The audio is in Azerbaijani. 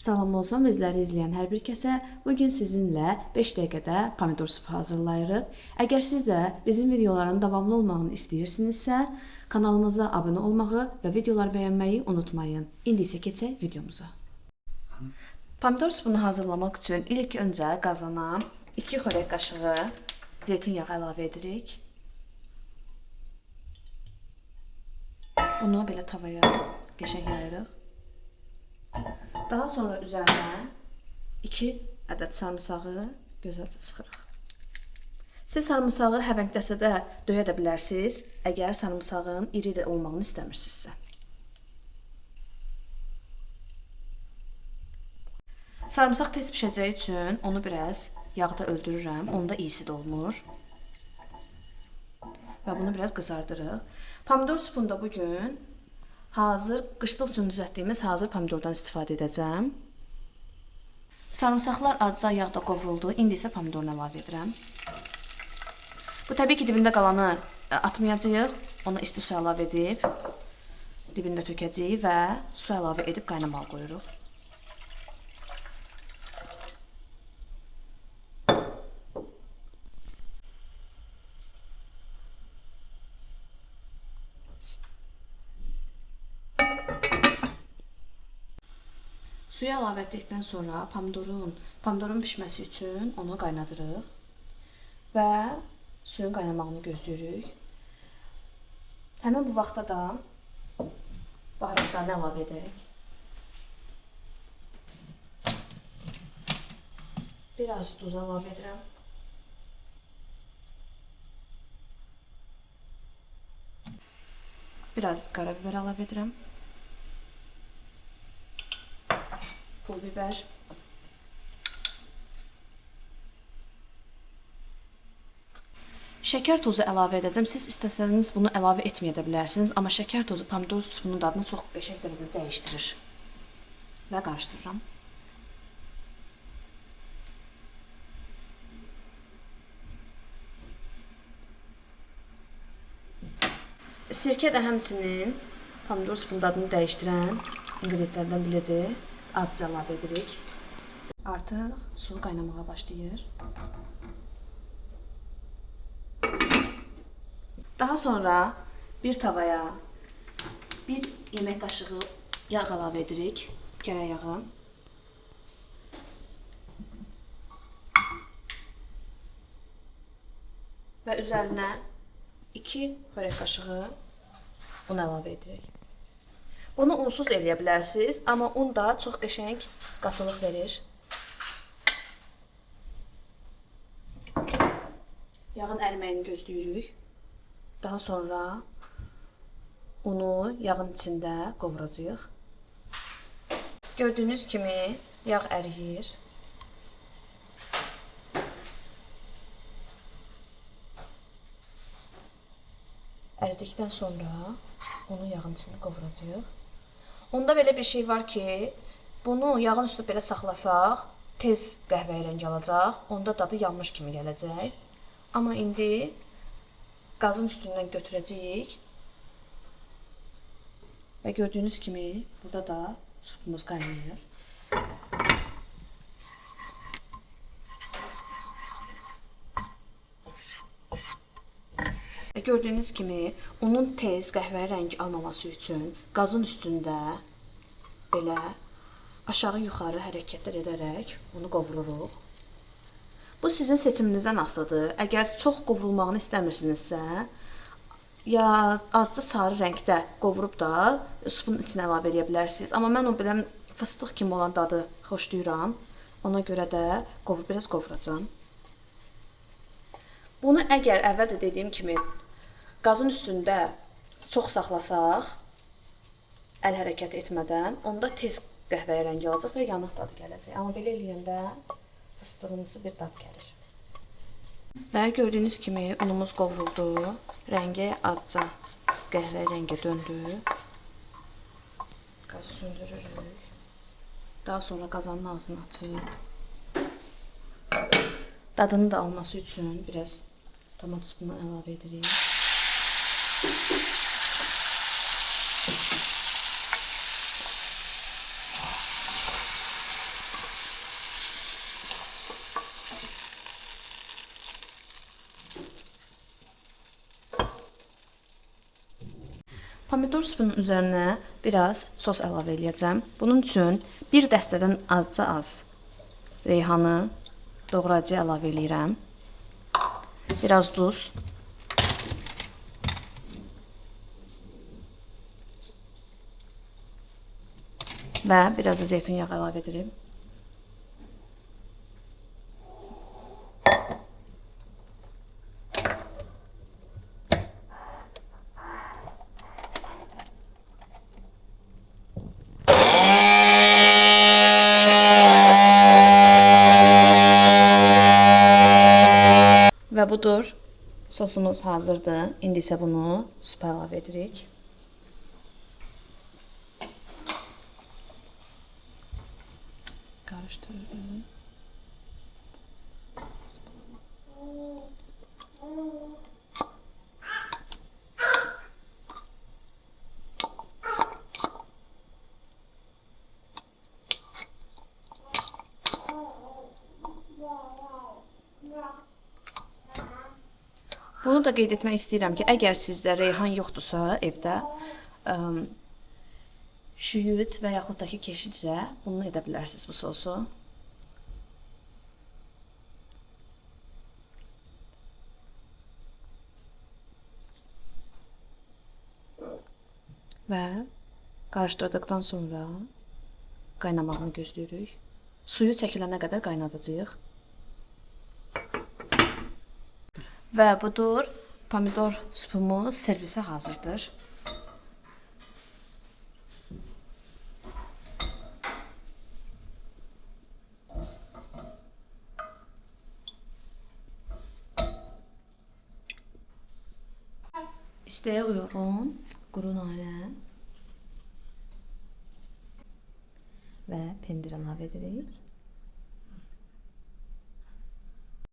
Salam olsun bizləri izləyən hər bir kəsə. Bugün sizinlə 5 dəqiqədə pomidor supu hazırlayırıq. Əgər siz də bizim videoların davamlı olmağını istəyirsinizsə, kanalımıza abunə olmağı və videoları bəyənməyi unutmayın. İndi isə keçək videomuza. Pomidor supunu hazırlamaq üçün ilk öncə qazana 2 xörək qaşığı zeytun yağı əlavə edirik. Bunu belə tavaya qəşəng yayırıq. Daha sonra üzərinə 2 ədəd sarımsağı gözəlcə sıxırıq. Siz sarımsağı həvəngdəsə də döyə də bilərsiniz, əgər sarımsağın iri də olmağını istəmirsinizsə. Sarımsaq tez pişəcəyi üçün onu biraz yağda öldürürəm, onda iyisi də olmur. Və bunu biraz qızardırıq. Pomidor supunda bugün hazır, qışlıq üçün düzəltdiyimiz hazır pomidordan istifadə edəcəm. Sarımsaqlar azca yağda qovruldu. İndi isə pomidorunu əlavə edirəm. Bu təbii ki, dibində qalanı atmayacağıq. Ona isti su əlavə edib, dibində tökəcəyik və su əlavə edib qaynamağa qoyuruq. Suyu əlavə etdikdən sonra pomidorun pişməsi üçün onu qaynadırıq və suyun qaynamağını gözləyirik. Həmin bu vaxtda da baharatlarını əlavə edək. Biraz duz əlavə edirəm. Biraz qarabiber əlavə edirəm. Pul biber, şəkər tozu əlavə edəcəm. Siz istəsəniz bunu əlavə etməyə də bilərsiniz, amma şəkər tozu pomidor supunun dadını çox qəşəng dərəcədə dəyişdirir. Və qarışdırıram. Sirkə də həmçinin pomidor supunun dadını dəyişdirən ingredientlərdən biridir. Azca əlavə edirik. Artıq su qaynamağa başlayır. Daha sonra bir tavaya 1 yemək qaşığı yağ əlavə edirik. Gərək yağı. Və üzərinə 2 xörək qaşığı un əlavə edirik. Bunu unsuz eləyə bilərsiniz, amma un da çox qəşəng qatılıq verir. Yağın əriməyini gözləyirik. Daha sonra unu yağın içində qovuracağıq. Gördüyünüz kimi yağ əriyir. Əridikdən sonra onu yağın içində qovuracağıq. Onda belə bir şey var ki, bunu yağın üstü belə saxlasaq, tez qəhvəyi rəng alacaq, onda dadı yanmış kimi gələcək. Amma indi qazın üstündən götürəcəyik və gördüyünüz kimi burada da supumuz qaynayır. Gördüyünüz kimi unun tez qəhvəyi rəng almaması üçün qazın üstündə belə aşağı-yuxarı hərəkətlər edərək onu qovururuq. Bu sizin seçiminizdən asılıdır. Əgər çox qovrulmağını istəmirsinizsə, ya azca sarı rəngdə qovurub da supun içinə əlavə edə bilərsiniz. Amma mən o belə fıstıq kimi olan dadı xoşlayıram. Ona görə də biraz qovuracam. Bunu əgər əvvəldə dediyim kimi qazın üstündə çox saxlasaq, əl hərəkət etmədən, onda tez qəhvəyi rəngi alacaq və yanıq dadı gələcək. Amma belə eləyəndə fıstığımsı bir dad gəlir. Və gördüyünüz kimi unumuz qovruldu, rəngi azca qəhvəyi rəngə döndü. Qazı söndürürük. Daha sonra qazanın ağzını açıb, dadını da alması üçün biraz tomat supunu əlavə edirik. Pomidor supunun üzərinə biraz sos əlavə edəcəm. Bunun üçün bir dəstədən azca az reyhanı doğrayıcıya əlavə edirəm. Biraz duz. Və biraz da zeytun yağı əlavə edirəm. Və budur. Sosumuz hazırdır. İndi isə bunu supa əlavə edirik. Qarışdırırıq. Bunu da qeyd etmək istəyirəm ki, əgər sizdə reyhan yoxdursa evdə, şüyüd və yaxud da ki keşiclə bunu edə bilərsiniz bu sosu. Və qarışdırdıqdan sonra qaynamağını gözləyirik. Suyu çəkilənə qədər qaynadacağıq. Və budur, pomidor supumuz servisə hazırdır. İstəyə uyğun quru nanə və pendir əlavə edirik.